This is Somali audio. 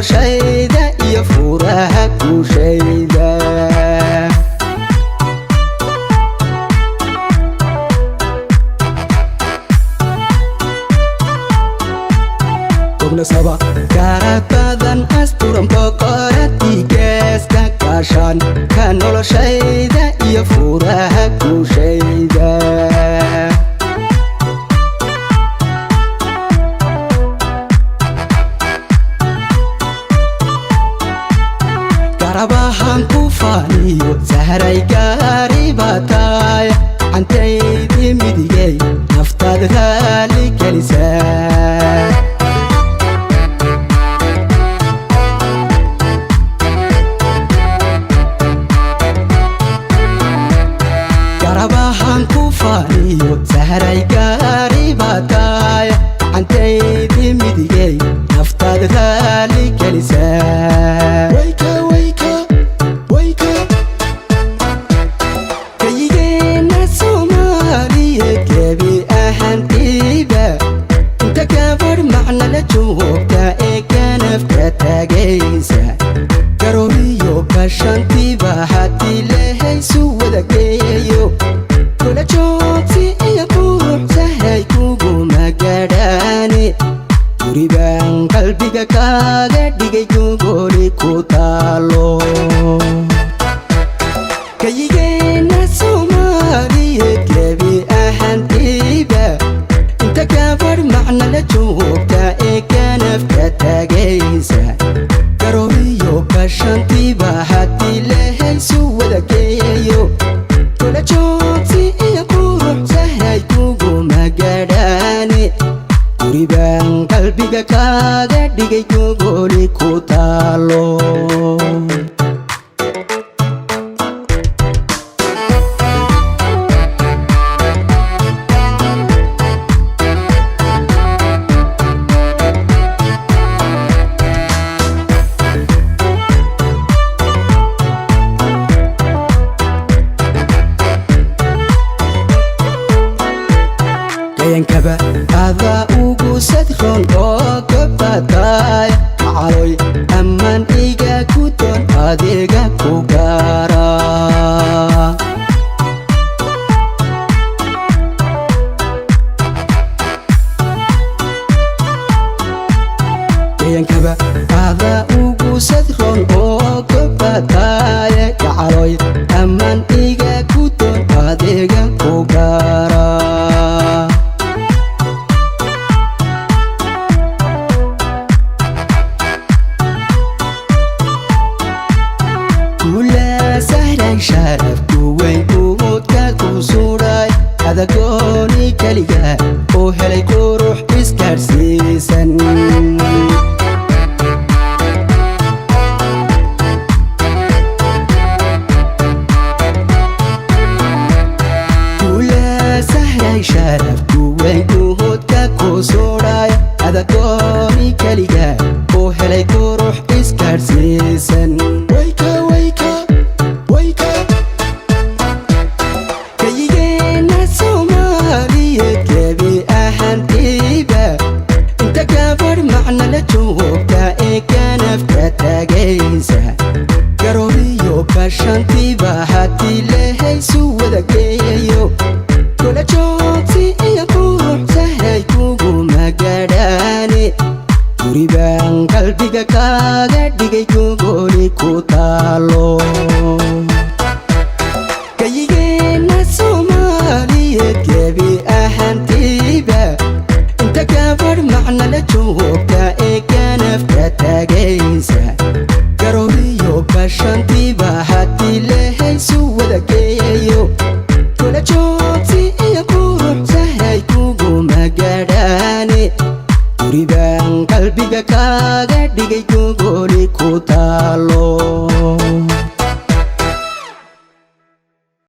noloshayda iyo furaha guushayda Saba karabadan asturan boqorati geeska kashan ka noloshayda iyo furaha guushayda Karabahan ku faaniyo sahray gaari batay antaydi midigay naftaad raali gelisay Karabahan ku faaniyo sahray gaari batay antaydi midigay naftaad raali gelisay Wayka Kayigeenna Soomaaliyeed gebi ahaantiiba inta gabar macna la joogta ee ganafka taagaysa garooriyo gashantiiba haddii lahaysu wada geeyo kula joogti iyo qurux sahray kuguma gadhaane guribaan qalbiga kaaga dhigay gogoli ku taalo Kayigeenna Soomaaliyeed gebi ahaantiiba inta gabar macna la joogta ee ganafka taagaysa garooriyo gashantiiba haddii lahaysu wada geeyo kula joogti iyo qurux sahray kuguma gadhaane guribaan qalbiga kaaga dhigay gogoli ku taalo Kaba ada ugu sadron oo kabatay caloy amman iga ku doon adiga ku gaara Kaba ada ugu sadron oo kabatay caloy amman iga ku doon adiga ku gaara sharafku weyn uudka ku suray adagooni kaliga oo helay qurux iskaarsiisan Kula sahray sharafku weyn uudka ku suray adagooni kaliga oo helay qurux iskaarsiisan Kayigeenna Soomaaliyeed gebi ahaantiiba inta gabar macna la joogta ee ganafka taagaysa garooriyo gashantiiba haddii lahaysu wada geeyo kula joogti iyo qurux sahray kuguma gadhaane guribaan qalbiga kaaga dhigay gogoli ku taalo Kayigeenna Soomaaliyeed gebi ahaantiiba inta gabar macna la joogta ee ganafka taagaysa garooriyo gashantiiba haddii lahaysu wada geeyo kula joogti iyo qurux sahray kuguma gadhaane guribaan qalbiga kaaga dhigay gogoli ku